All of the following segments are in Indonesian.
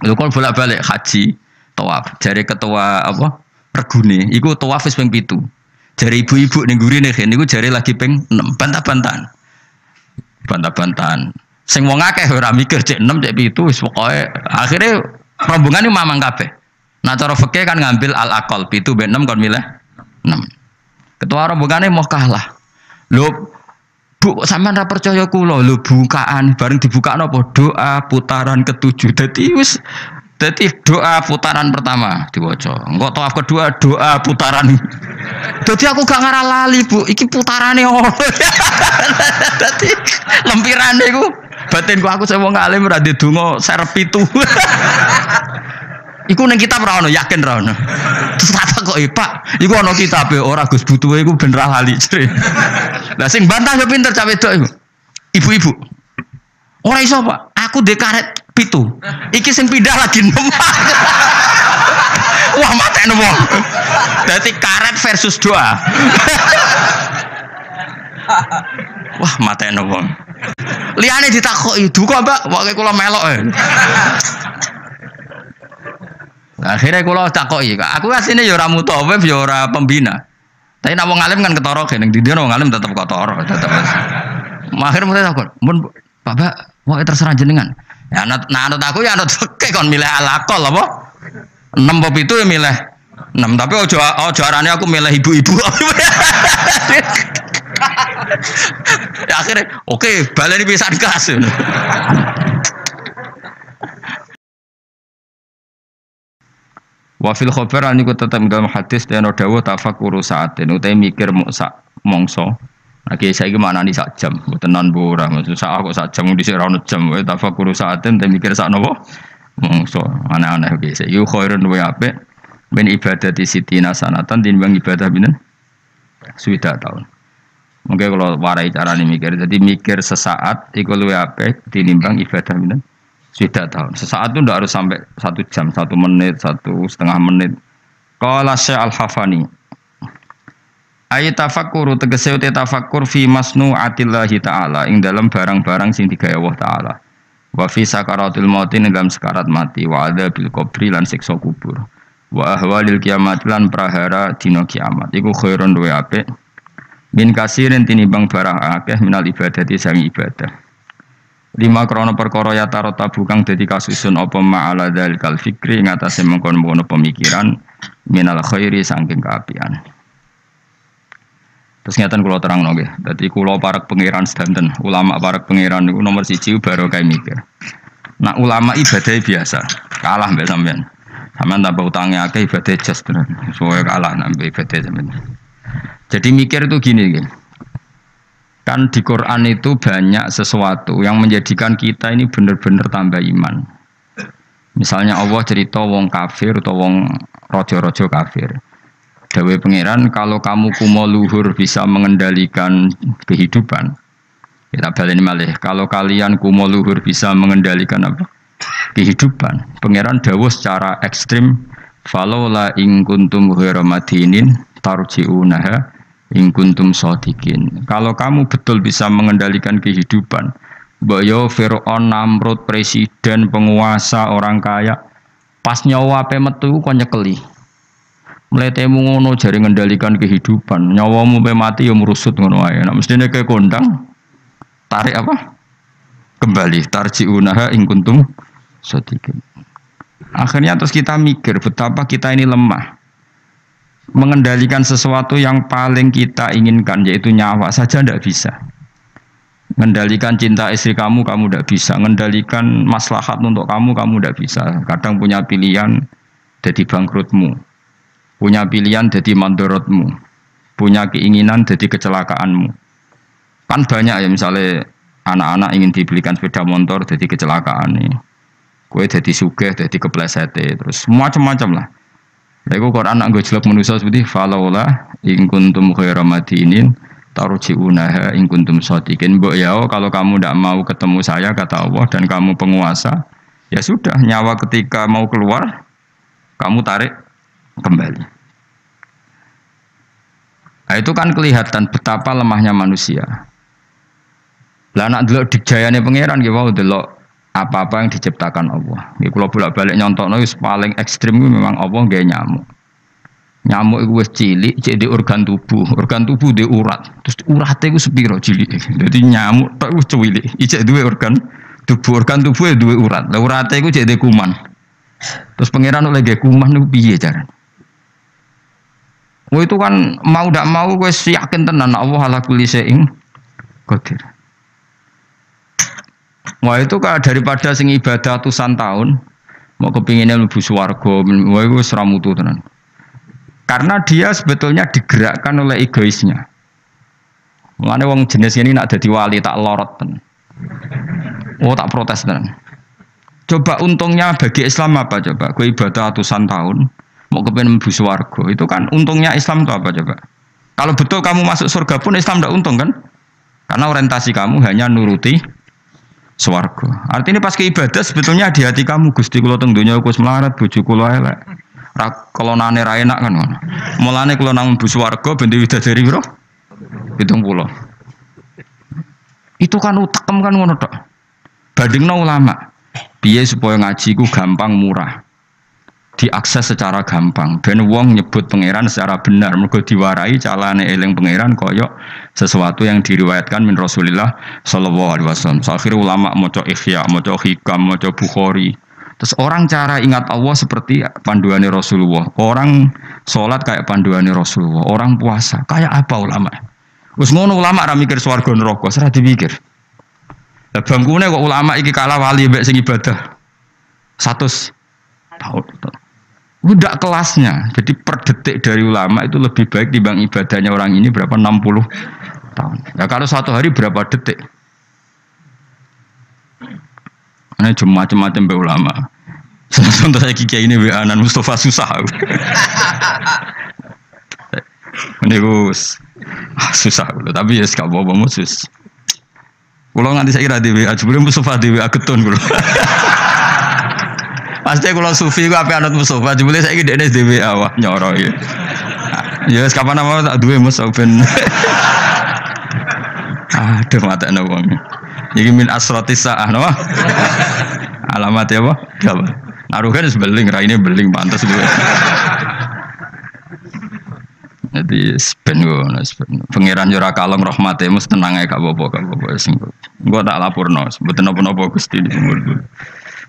Lho kon bolak-balik haji, tawaf. Jare ketua apa? Regune, iku tawaf wis ping 7. Jare ibu-ibu ning gurine kene niku jare lagi ping 6, bantah-bantahan. Bantah-bantahan. Sing wong akeh ora mikir cek 6 cek 7 wis pokoke akhire rombongan iki mamang kabeh. Nah cara fikih kan ngambil al-aqal 7 ben 6 kon milih 6. Ketua rombongane mau kalah. Lho Bu, sampean ra percaya kula lho bukaan bareng dibukakno apa doa putaran ke-7. Dadi doa putaran pertama diwaca. Engko tawaf kedua doa putaran. Dadi aku gak ngarah lali, Bu. Iki putarane apa? Dadi lempirane iku batinku aku sing wong alim ora ndedonga serep 7. Iku ning kitab ra ono, yakin ra ono. Terus kata kok Pak, iku ono kitab ora Gus butuhe iku ben ra lali. Lah sing bantah yo pinter cah wedok iku. Ibu-ibu. Ora iso, Pak. Aku ndek karet 7. Iki sing pindah lagi 6. Wah, matene wong. Dadi karet versus doa. Wah, matene wong. Liyane ditakoki, "Duka, Mbak, pokoke kula melok." Akhirnya kula takoki, aku asline ya ora mutawif ya ora pembina. Tapi nek wong alim kan ketara kene ndi wong alim tetep ketara, tetep. Akhir mulai takon, "Mun Bapak, wae terserah jenengan." Ya anut aku ya anut fikih kon milih alaqal apa? 6 apa 7 ya milih 6, tapi ojo arane aku milih ibu-ibu. Ya akhirnya oke, baleni pisan kas. Wa fil khabar niku tetep dalam hadis dan dawuh tafakkur saatin utai mikir sak mongso. Oke, saiki maknani sak jam, mboten nan ora. Maksud sak kok sak jam dhisik ra ono jam wae tafakkur saatin te mikir sak napa? Mongso. Aneh-aneh iki. Yu khairun wa apik ben ibadati sitina sanatan tinimbang ibadah pinten? Sudah tahun. Mungkin kalau warai carane mikir, jadi mikir sesaat iku luwih apik tinimbang ibadah pinten? Sudah tahun. Sesaat itu tidak harus sampai 1 jam, 1 menit, 1,5 menit. Qala Syekh Al-Hafani. Ayat tafakkur tegese uti tafakkur fi masnu'atillahi ta'ala ing dalam barang-barang sing digawe Allah taala. Wa fi sakaratil maut ing dalam sekarat mati wa adzabil qabri lan siksa kubur. Wa ahwalil kiamat lan prahara dina kiamat. Iku khairun wa apik min kasirin tinimbang barang akeh minal ibadati sang ibadah. 5 krono perkara ya tarota bukang dadi kasusun apa ma'ala dzalikal fikri ngatasé mengkon-mengkon pemikiran minal khairi saking kaapian. Terus ngeten kula terangno nggih. Dadi kula parek pangeran sedanten, ulama parek pangeran niku nomor 1 barokah mikir. Nah ulama ibadah biasa, kalah mbek sampean. Sampeyan tambah utange akeh ibadah jas tenan. Soale kalah nambah ibadah sampean. Jadi mikir itu gini nggih. Kan di Quran itu banyak sesuatu yang menjadikan kita ini benar-benar tambah iman. Misalnya Allah cerita wong kafir atau wong rojo-rojo kafir. Dawe pangeran kalau kamu kumo luhur bisa mengendalikan kehidupan. Kita baleni malih. Kalau kalian kumo luhur bisa mengendalikan apa? Kehidupan. Pangeran dawuh secara ekstrim. Falaula in kuntum ghairu madinin tarji'unaha in kuntum shadiqin. Kalau kamu betul bisa mengendalikan kehidupan, mbok yo Firaun, Namrud, presiden, penguasa, orang kaya, pas nyawa ape metu kon nyekeli. Mletemu ngono jare ngendalikan kehidupan, nyawamu pe mati yo merusut ngono wae. Nek mestine ke kondang tarik apa? Kembali tarjiunaha in kuntum shadiqin. Akhirnya terus kita mikir betapa kita ini lemah. Mengendalikan sesuatu yang paling kita inginkan yaitu nyawa saja tidak bisa. Mengendalikan cinta istri kamu tidak bisa. Mengendalikan maslahat untuk kamu tidak bisa. Kadang punya pilihan jadi bangkrutmu, punya pilihan jadi mandorotmu, punya keinginan jadi kecelakaanmu. Kan banyak ya misalnya anak-anak ingin dibelikan sepeda motor jadi kecelakaan nih. Kue jadi sugih, jadi kepleset, terus macam-macam lah. Lalu Quran nak gojlok manusia seperti falaula in kuntum khairu madinin tarji'unaha in kuntum shadiqin. Mbok ya kalau kamu tidak mau ketemu saya kata Allah dan kamu penguasa, ya sudah nyawa ketika mau keluar kamu tarik kembali. Nah, itu kan kelihatan betapa lemahnya manusia. Lah nak delok dikjayane pangeran nggih wau delok apa-apa yang diciptakan Allah. Iki kula bolak-balik nyontokno wis paling ekstrim kuwi memang Allah nggawe nyamuk. Nyamuk iku wis cilik, cek di organ tubuh. Organ tubuh di urat. Terus urate iku sepiro cilik. Dadi nyamuk tok wis cilik. Ijek duwe organ tubuh. Organ tubuh duwe urat. Lah urate iku cek di kuman. Terus pangeran oleh gawe kuman niku piye carane? Oh itu kan mau ndak mau wis yakin tenan Allah ala kulli syai'in qadir. Wah itu kan daripada sing ibadah ratusan tahun mau kepinginnya mlebu swarga, wah itu wis ra mutu tenan. Karena dia sebetulnya digerakkan oleh egoisnya. Mulane wong jenis ini nak dadi wali tak lorot tenan. Oh tak protes tenan. Coba untungnya bagi Islam apa coba? Kowe ibadah ratusan tahun mau kepengen mlebu swarga. Itu kan untungnya Islam itu apa coba? Kalau betul kamu masuk surga pun Islam tidak untung kan? Karena orientasi kamu hanya nuruti swarga. Artinya pas ke ibadah sebetulnya di hati kamu Gusti kula teng donya wis melarat, bojo kula elek. Ra kelonane ra enak kan ngono. Mulane kula nang mlebu swarga ben widadari piro? 70. Itu kan utekem kan ngono tok. Bandingno ulama. Piye supaya ngaji ku gampang murah. Diakses secara gampang. Ben wong nyebut pangeran secara benar mergo diwarai calane eling pangeran kaya sesuatu yang diriwayatkan min Rasulillah sallallahu alaihi wasallam. Akhirnya ulama maca Ihya, maca Hikam, maca Bukhari. Terus orang cara ingat Allah seperti panduannya Rasulullah. Orang sholat kayak panduannya Rasulullah. Orang puasa kayak apa ulama? Wis ngono ulama ra mikir swarga neraka, ora dipikir. Lah bangkune kok ulama iki kalah wali mbek sing ibadah 100 tahun. Udah kelasnya. Jadi per detik dari ulama itu lebih baik dibanding ibadahnya orang ini berapa 60 tahun. Ya kalau satu hari berapa detik? Ini cuma macam-macam be ulama. Contoh saya kiai ini Anan Mustafa susah. Ini gus susah, tapi ya sekarang bawa musus. Kalau nanti saya kira di WA, sebelum Mustafa di WA ketun kalau. Pasti kalau sufi gue apa anut Mustafa, sebelum saya kira di WA wah nyoro ya. Ya kapan nama tak dua Mustafa. Aduh mata nawangnya. Jadi min asrotis sa'ah no? Alamat ya apa? Naruhkan sebeling, raine beling pantas gue. Jadi sepen gue, pangeran jura kalem rahmatnya mus tenang aja kak bobo sing. Gue tak lapor no, sebetulnya apa gusti di sumur dulu.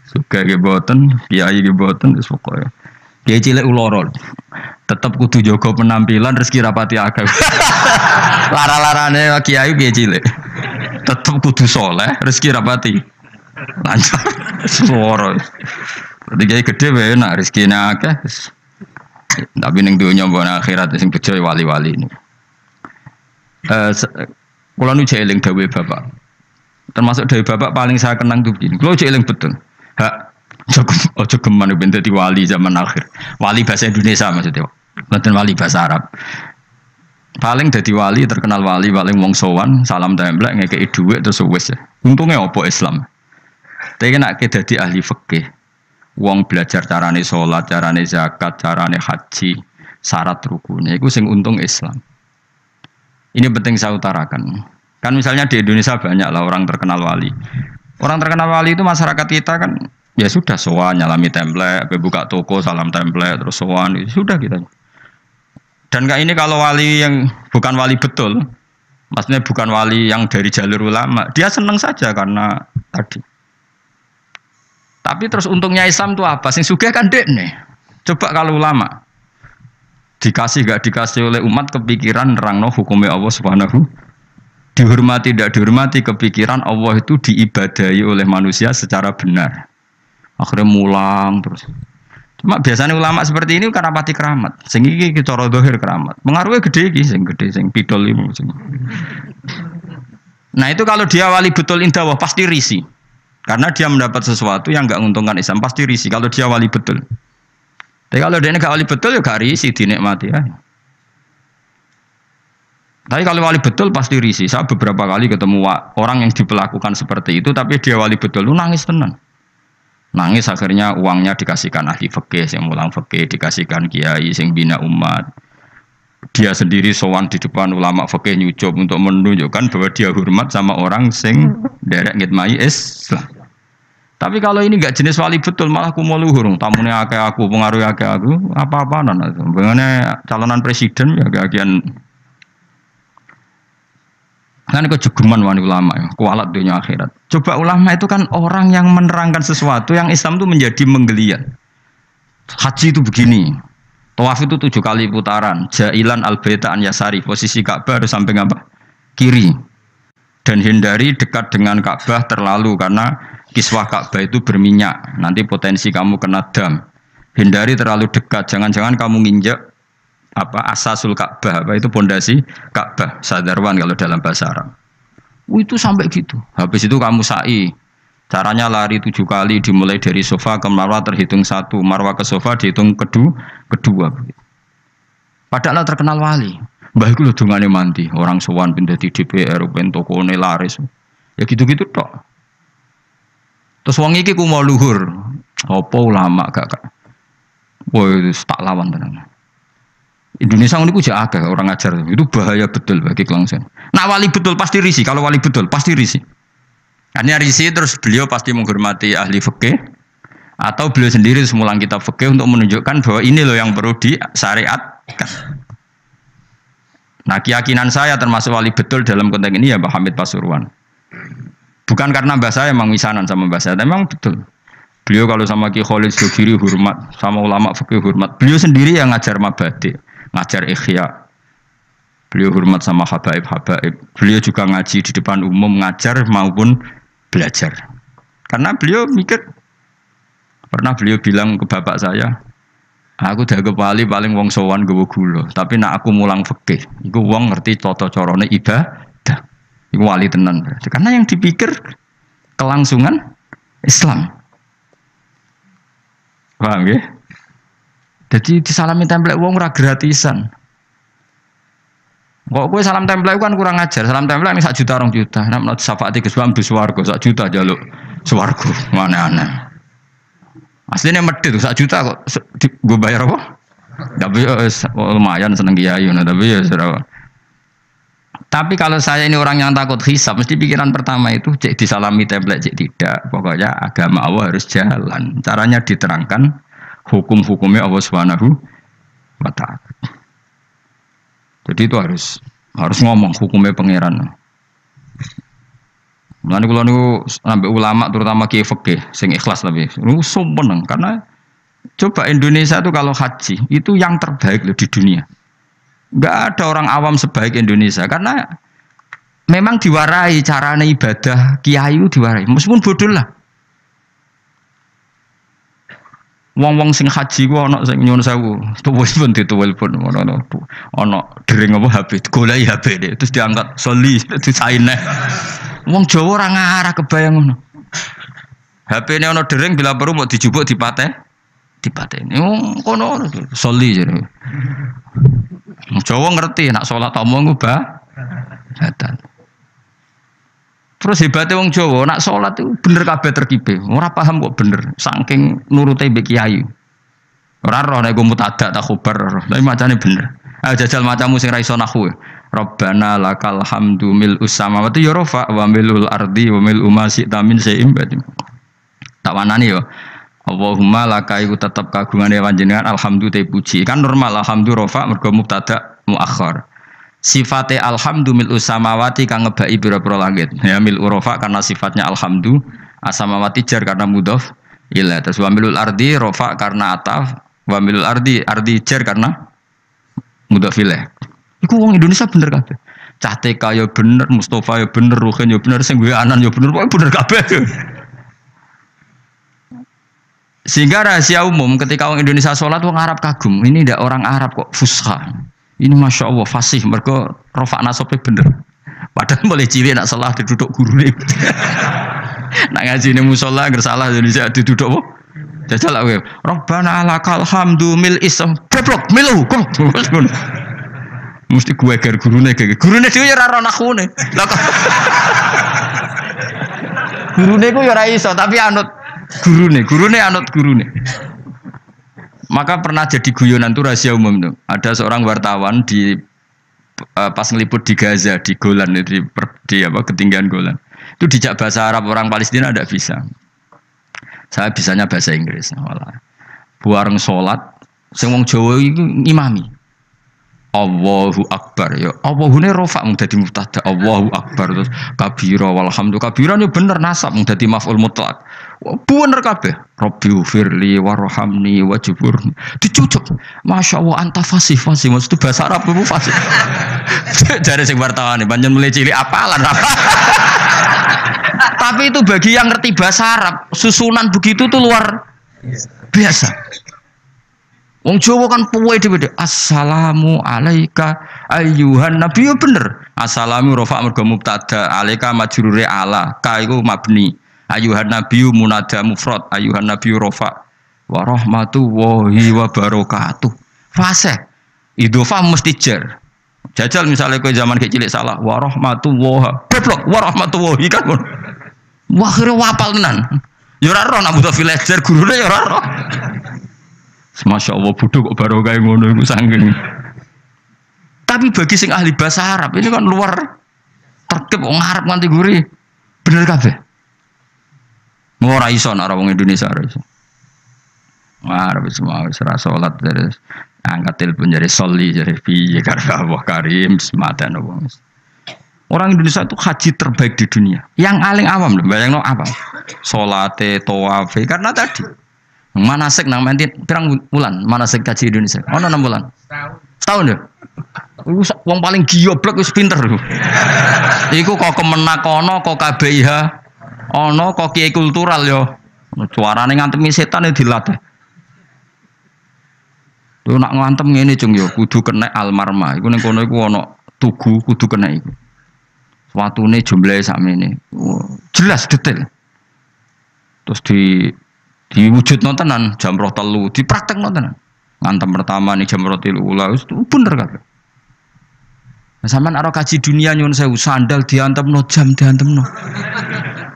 Suka geboten, kiai geboten, terus pokoknya. Kiai cilik ulorol, tetap kudu jogo penampilan rezeki rapati akeh. Lara-larane kiai cilik. Tetap kudu soleh, rezeki rapati lancar, suara. Jadi kayak gede enak rezekinya akeh. Tapi ning dunya mbok akhirat sing bejo wali-wali ini. Kula nu jeling dawuh bapak. Termasuk dawuh bapak paling saya kenang tuh begini. Kula jeling betul. Hak ojo geman ben dadi wali zaman akhir. Wali bahasa Indonesia maksudnya. Bukan wali bahasa Arab. Paling dadi wali terkenal wali paling wong sowan salam templek ngekeki dhuwit terus wis. Untunge apa Islam? Tapi nek dadi ahli fikih, wong belajar carane salat, carane zakat, carane haji, syarat rukunnya iku sing untung Islam. Ini penting saya utarakan. Kan misalnya di Indonesia banyak lah orang terkenal wali. Orang terkenal wali itu masyarakat kita kan ya sudah sowan nyalami templek, buka toko salam templek terus sowan sudah kita. Dan kayak ini kalau wali yang bukan wali betul, maksudnya bukan wali yang dari jalur ulama, dia senang saja karena tadi. Tapi terus untungnya Islam itu apa? Sing sugih kan dekne. Coba kalau ulama dikasih gak dikasih oleh umat kepikiran nerangno hukumnya Allah Subhanahu, dihormati tidak dihormati kepikiran Allah itu diibadahi oleh manusia secara benar. Akhirnya mulang terus. Cuma biasanya ulama seperti ini karena pati keramat. Sing iki cara zahir keramat. Pengaruhnya gede iki sing pidol iki sing. Nah, itu kalau dia wali betul indah pasti risi. Karena dia mendapat sesuatu yang enggak menguntungkan Islam, pasti risi kalau dia wali betul. Tapi kalau dia enggak wali betul ya gak risi dinikmati ya. Tapi kalau wali betul pasti risi. Saya beberapa kali ketemu orang yang diperlakukan seperti itu tapi dia wali betul lu nangis tenan. Nangis akhirnya uangnya dikasihkan ahli fikih, yang mulang fikih dikasihkan kiai sing bina umat. Dia sendiri sowan di depan ulama fikih nyucup untuk menunjukkan bahwa dia hormat sama orang sing derek ngitmai Islam. Tapi kalau ini nggak jenis wali betul, malah aku mau luhur, tamunya akeh aku, pengaruhnya akeh aku, apa-apaan itu. Bagaimana calonan presiden ya kagian. Kan kejegeman wani ulama ya, kualat dunia akhirat. Coba ulama itu kan orang yang menerangkan sesuatu yang Islam itu menjadi menggeliat. Haji itu begini, tawaf itu 7 kali putaran, jailan al-baita an yasari, posisi Ka'bah harus sampai apa? Kiri. Dan hindari dekat dengan Ka'bah terlalu karena kiswah Ka'bah itu berminyak, nanti potensi kamu kena dam. Hindari terlalu dekat, jangan-jangan kamu nginjek apa asasul Ka'bah, apa itu pondasi Ka'bah, sadarwan kalau dalam bahasa Arab. Itu sampai gitu. Habis itu kamu sa'i. Caranya lari 7 kali, dimulai dari sofa ke marwah terhitung 1, marwah ke sofa dihitung kedua. Padahal terkenal wali. Mbah iku lho dongane mandi, orang sowan pindah di DPR, ben tokone laris. Ya gitu-gitu tok. Terus wong iki ku mau luhur. Apa ulama gak? Woi, tak lawan tenan. Indonesia ini ku jak akeh orang ngajar. Itu bahaya betul bagi kelangsungan. Nah wali betul pasti risi, kalau wali betul pasti risi. Hanya risi terus beliau pasti menghormati ahli fikih atau beliau sendiri semulang kitab fikih untuk menunjukkan bahwa ini loh yang perlu disyariatkan. Nah keyakinan saya termasuk wali betul dalam konteks ini ya Pak Hamid Pasuruan. Bukan karena mbak saya memang misanan sama mbak saya, tapi memang betul. Beliau kalau sama Ki Khalid Sugiri hormat, sama ulama fikih hormat. Beliau sendiri yang ngajar mabadi, ngajar ikhya. Beliau hormat sama habaib. Beliau juga ngaji di depan umum, ngajar maupun belajar. Karena beliau mikir, pernah beliau bilang ke bapak saya, aku dah kepali paling wong sowan gawa gula, tapi nak aku mulang fikih, iku wong ngerti tata carane ibadah. Iku wali tenan. Karena yang dipikir kelangsungan Islam. Paham ya? Jadi disalami template wong ora gratisan. Kok kowe salam template kan kurang ajar. Salam template ini 1 juta 2 juta. Nek menurut syafaat iki sebab mbus swarga 1 juta njaluk swarga. Mana-ana. Asline medhit 1 juta kok gue bayar apa? Tapi lumayan seneng kiai tapi ya ora. Tapi kalau saya ini orang yang takut hisab, mesti pikiran pertama itu cek disalami template cek tidak. Pokoknya agama Allah harus jalan. Caranya diterangkan hukum-hukumnya Allah Subhanahu wa ta'ala. Jadi itu harus ngomong hukumnya pangeran. Mulane kula niku sampai ulama terutama kiai fikih sing ikhlas tapi niku seneng karena coba Indonesia itu kalau haji itu yang terbaik loh di dunia. Enggak ada orang awam sebaik Indonesia karena memang diwarai caranya ibadah kiai itu diwarai meskipun bodoh lah. Wong-wong sing haji ku ana sing nyuwun sewu, tuwil pun dituwil pun ana dering apa HP, goleki HP deh, terus diangkat soli disaine. Wong Jawa ora ngarah kebayang ngono. HP-ne ana dering bila perlu mau dijupuk dipateni. Wong kono soli jare. Jawa ngerti nak salat omong ku batal. Terus hebatnya wong Jawa, nak sholat itu bener kabeh terkibe. Ora paham kok bener, saking nurute mbek kiai. Ora roh nek mutada tak khubar, tapi macane bener. Ayo jajal macamu sing ra iso nahwu. Rabbana lakal hamdu mil samawati ya rafa wa milul ardi wa mil ma syi'ta min syai'in ba'd. Tak wanani yo. Allahumma laka iku tetep kagungane panjenengan alhamdulillah puji. Kan normal alhamdulillah rafa mergo mubtada muakhir. Sifate alhamdu mil samawati kang ngebaki pira-pira langit. Ya mil urafa karena sifatnya alhamdu, asamawati jar karena mudhof ila. Terus wa milul ardi rafa karena ataf, wa milul ardi jar karena mudhof ilaih. Iku wong Indonesia bener kabeh. Cah TK ya bener, Mustafa ya bener, Ruhin ya bener, sing gue anan ya bener, pokoke bener kabeh. Sehingga rahasia umum ketika orang Indonesia sholat wong Arab kagum. Ini ndak orang Arab kok fusha. Ini masya Allah fasih, mereka rofak nasope bener. Padahal boleh cilik nak salah diduduk guru nih. Nak ngaji nih musola gersalah Indonesia diduduk apa? Jajal lah gue. Robbana lakal hamdu mil isam beblok milu kok. Mesti gue ger guru nih dia ya rara nakune. Guru nih gue ya raiso tapi anut guru nih anut guru nih. Maka pernah jadi guyonan itu rahasia umum tuh. Ada seorang wartawan di pas ngeliput di Gaza di Golan di ketinggian Golan. Itu dijak bahasa Arab orang Palestina tidak bisa. Saya bisanya bahasa Inggris. Malah. Buareng sholat, sing wong Jawa iku ngimami. Allahu Akbar ya. Allahune rofa mung dadi mubtada. Allahu Akbar terus kabira walhamdulillah. Kabira yo bener nasab mung dadi maf'ul mutlak. Bener kabeh. Rabbi firli warhamni wajburni. Dicucuk. Masyaallah anta fasih maksud bahasa Arab itu fasih. Jare sing wartawan panjen mulai cilik apalan apa. Tapi itu bagi yang ngerti bahasa Arab, susunan begitu tuh luar biasa. Wong Jawa kan puwe dhewe. Assalamu alayka ayyuhan nabi yo bener. Assalamu rafa mergo mubtada, alayka majrure ala, ka iku mabni. Ayyuhan nabi munada mufrad, ayyuhan nabi rafa wa rahmatullahi wa barakatuh. Fase. Idhofah mesti jar. Jajal misalnya kowe zaman kecil salah wa rahmatullahi. Beblok wa rahmatullahi kan. Wah kira wapal tenan. Ya ora roh nak butuh villager gurune ya ora roh. Masya Allah bodoh kok baru kayak ngono iku sanggeng. Tapi bagi sing ahli bahasa Arab ini kan luar tertib wong Arab nganti guri. Bener kabeh. Ora iso nek wong Indonesia ora iso. Arab semua wis ora salat terus angkat telepon jadi soli jadi piye karo Allah Karim sematan wong. Orang Indonesia itu haji terbaik di dunia. Yang paling awam lho, bayangno apa? Salate, tawafe karena tadi manasik nang menti pirang bulan manasik haji Indonesia. Ono 6 bulan. Setahun ya. Wong paling gioblok wis pinter lho. Iku kok kemenak ono kok KBIH ono kok kiai kultural yo. Suarane ngantemi setan dilatih. Lho nak ngantem ngene cung yo kudu kena almarma. Iku ning kono iku ono tugu kudu kena iku. Watune jumlahe sakmene. Jelas detail. Terus diwujud nontonan jam 3 dipraktek nontonan. Ngantem pertama nih jam 3 ula itu bener kabeh. Nah, sampean ora kaji dunia nyun sewu sandal diantemno jam diantemno.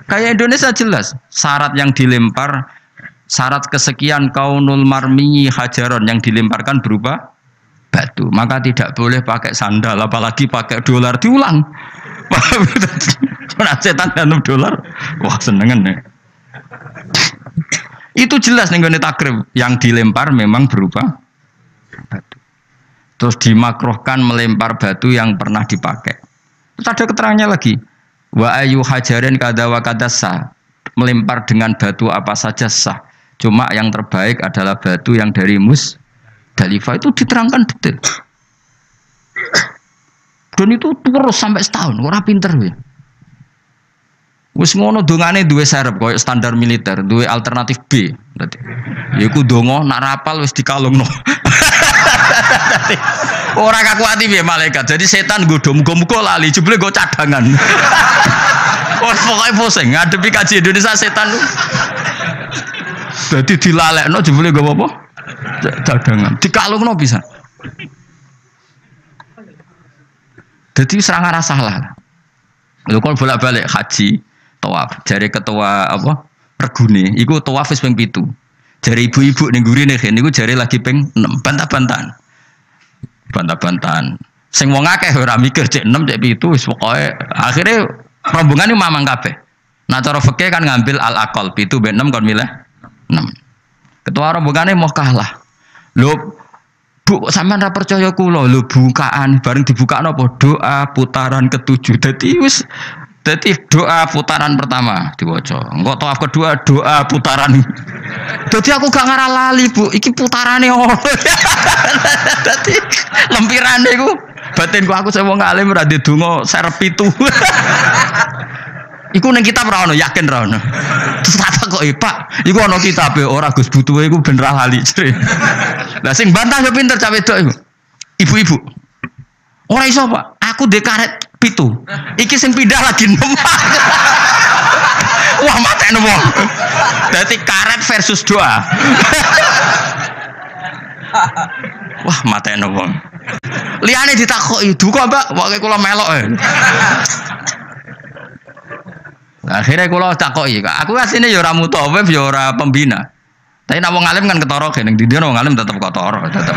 Kayak Indonesia jelas syarat yang dilempar syarat kesekian kaunul marmi hajaron yang dilemparkan berupa batu. Maka tidak boleh pakai sandal apalagi pakai dolar diulang. Nah, setan dan dolar. Wah, senengan nih. Itu jelas nih gone takrib yang dilempar memang berupa batu. Terus dimakruhkan melempar batu yang pernah dipakai. Terus ada keterangannya lagi. Wa ayu hajarin kada wa kada sah. Melempar dengan batu apa saja sah. Cuma yang terbaik adalah batu yang dari Musdalifah itu diterangkan detail. Dan itu terus sampai setahun, ora pinter ya. Wis ngono dongane duwe serep koyo standar militer, duwe alternatif B. Dadi yaiku donga nak rapal wis dikalungno. Ora kakuati piye malaikat. Jadi setan nggodho muga-muga lali jebule nggo cadangan. Wes pokoke pusing ngadepi kaji Indonesia setan. Dadi dilalekno jebule nggo apa? Cadangan. Dikalungno bisa. Jadi serangan rasa lah. Lho kon bolak-balik haji, tawaf. Jare ketua apa? Regune, iku tawaf wis ping 7. Jare ibu-ibu ning gurine kene niku jare lagi ping 6, bantah-bantahan. Bantah-bantahan. Sing wong akeh ora mikir cek 6 cek 7 wis pokoke akhire rombongan iki mamang kabeh. Nah cara fikih kan ngambil al-aqal 7 ben 6 kon milih 6. Ketua rombongane mau kalah. Lho Bu, sampean ra percaya kula lho bukaan bareng dibukakno apa doa putaran ke-7. Dadi doa putaran pertama diwaca. Engko tawaf kedua doa putaran. Dadi aku gak ngarah lali, Bu. Iki putarane ono. Dadi lempirane iku batinku aku sing wong alim ora ndedonga serep 7. Iku ning kitab ora ono, yakin ora ono. Terus kata kok Pak, iku ono kitab ora Gus butuhe iku ben ra lali. Lah sing bantah yo pinter cah wedok iku. Ibu-ibu. Ora iso, Pak. Aku ndek karet 7. Iki sing pindah lagi 6. Wah, matene wong. Dadi karet versus doa. Wah, matene wong. Liyane ditakoki, "Duka, Mbak, pokoke kula melok." Akhirnya kula takoki, aku asline ya ora mutawif ya ora pembina. Tapi nek wong alim kan ketara kene ndi wong alim tetep ketara, tetep.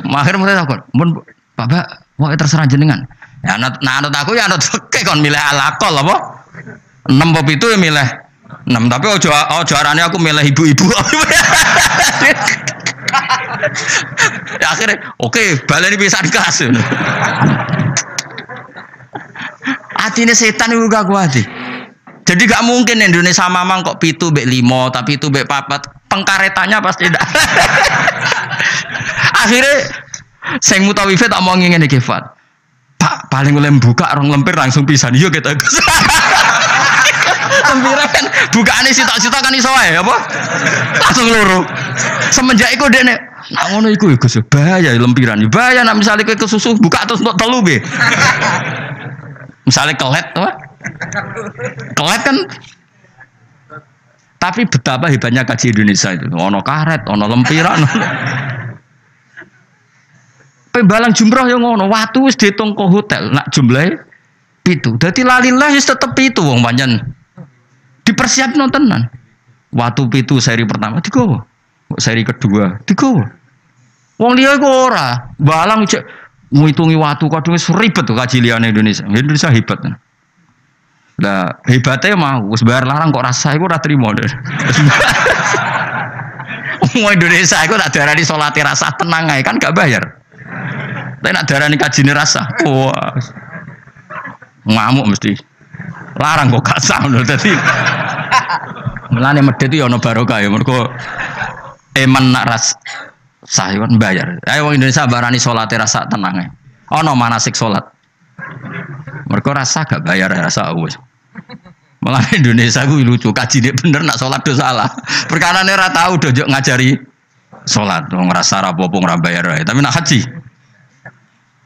Akhir mulai takon, "Mun Bapak, wae terserah jenengan." Ya anut aku ya anut fikih kon milih alaqal apa? 6 apa 7 ya milih 6 tapi ojo arane aku milih ibu-ibu. Ya akhirnya oke, baleni pisan kas. Atine setan iku gak kuat. Jadi gak mungkin Indonesia mamang kok 7 mbek 5 tapi 7 mbek 4 pengkaretannya pasti ndak. Akhirnya sing mutawif tak mau ngene iki Fat. Pak paling oleh buka rong lempir langsung pisan. Yo kita. Lempire kan bukaane sitok-sitok kan iso wae apa? Langsung loro. Semenjak iku dene nak ngono iku Gus bahaya lempiran. Bahaya nak misale kowe kesusu buka terus untuk telu be. Misale kelet apa? Kelet kan. Tapi betapa hebatnya kaji Indonesia itu. Ono karet, ono lempiran. Pembalang jumroh yang ngono, watu wis diitung ke hotel, nak jumlahe 7. Dadi lalilah wis tetep 7 wong pancen. Dipersiapno tenan. Watu 7 seri pertama digowo. Seri kedua digowo. Wong liya iku ora, balang cek ngitungi watu kadung wis ribet tuh kaji liyane Indonesia. Indonesia hebat. Lah hebatnya mau wis bayar larang kok rasa iku ora trimo deh. Wong Indonesia iku tak darani salate rasa tenang ae kan gak bayar. Tapi nak darani kajine rasa, wah ngamuk mesti. Larang kok gak sah lho dadi. Mulane medhit yo ana barokah ya mergo eman nak ras sah kon bayar. Ayo wong Indonesia barani salate rasa tenang ae. Ana manasik salat. Mergo rasa gak bayar rasa wis. Malah Indonesia ku lucu kajine bener nak salat do salah. Perkarane ora tau do ngajari salat, wong ngrasa ra apa-apa ora bayar wae. Tapi nak haji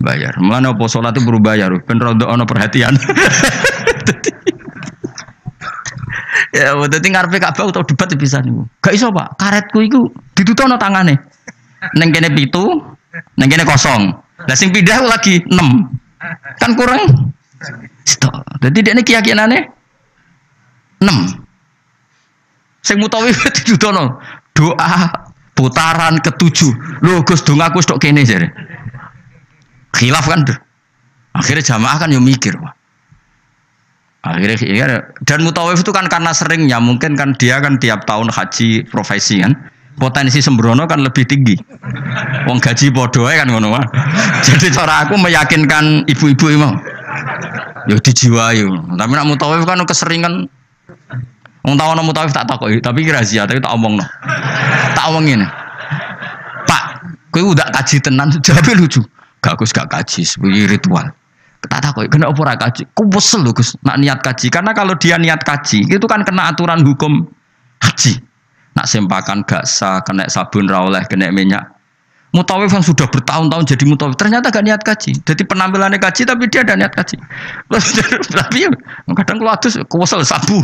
bayar. Mulane apa salat itu perlu bayar, ben rondo ana perhatian. Ya, dadi ngarepe Ka'bah utawa debat bisa niku. Gak iso, Pak. Karetku iku ditutono tangane. Ning kene 7, ning kene 0. Lah sing pindah lagi 6. Kan kurang. Stok. Dadi dekne keyakinane 6. Sing mutawif ditutono doa putaran ke-7. Lho Gus dongaku stok kene jare. Khilaf kan. Akhirnya jamaah kan yo mikir, Pak. Akhirnya ya, dan mutawif itu kan karena seringnya mungkin kan dia kan tiap tahun haji profesi kan. Potensi sembrono kan lebih tinggi. Wong gaji podo kan ngono wae. Jadi cara aku meyakinkan ibu-ibu mau. Ya dijiwai. Tapi nak mutawif kan keseringan. Wong tau ana mutawif tak takoki, tapi rahasia tapi tak omongno. Tak omongin. Pak, kowe udah kaji tenan, jawab lucu. Gak Gus gak kaji, sebagai ritual. Tak takoki, kena apa ora kaji? Ku wesel lho Gus, nak niat kaji. Karena kalau dia niat kaji, itu kan kena aturan hukum haji. Nak sempakan gak sah, kena sabun ra oleh, kena minyak. Mutawif yang sudah bertahun-tahun jadi mutawif, ternyata gak niat kaji. Jadi penampilannya kaji, tapi dia ada niat kaji. Tapi kadang kalau adus, kuwesel sabu.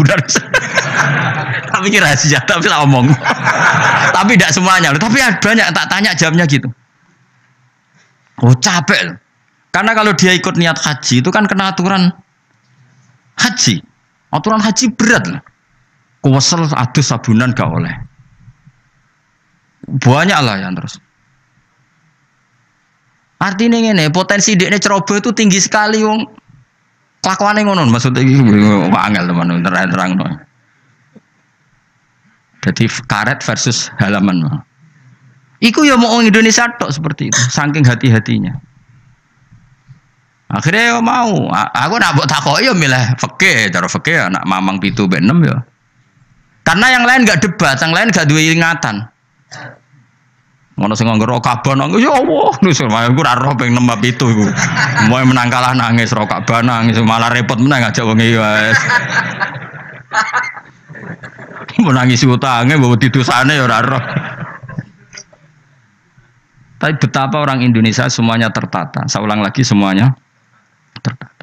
Tapi kira rahasia, tapi tak omong. Tapi tidak semuanya. Tapi banyak tak tanya jamnya gitu. Oh capek. Karena kalau dia ikut niat haji, itu kan kena aturan haji. Aturan haji berat lah. Kuwesel adus sabunan gak oleh. Banyak lah yang terus. Artinya ini potensi dekne ceroboh itu tinggi sekali wong. Kelakuane ngono maksudnya iki angel teman terang no. Jadi karet versus halaman. Iku ya mau Indonesia tok seperti itu, saking hati-hatinya. Akhirnya ya mau, aku nak mbok takoki ya milih fikih, cara fikih anak mamang 7 mbek 6 ya. Karena yang lain enggak debat, yang lain enggak duwe ingatan. Ngono sing nganggo Ka'bah nangis ya Allah, nus aku ora roh ping 6 7 iku. Moe menang kalah nangis ro Ka'bah nangis malah repot menang ngajak wong iki wis. Menangis utange mbok didosane ya ora roh. Tapi betapa orang Indonesia semuanya tertata. Saya ulang lagi semuanya tertata.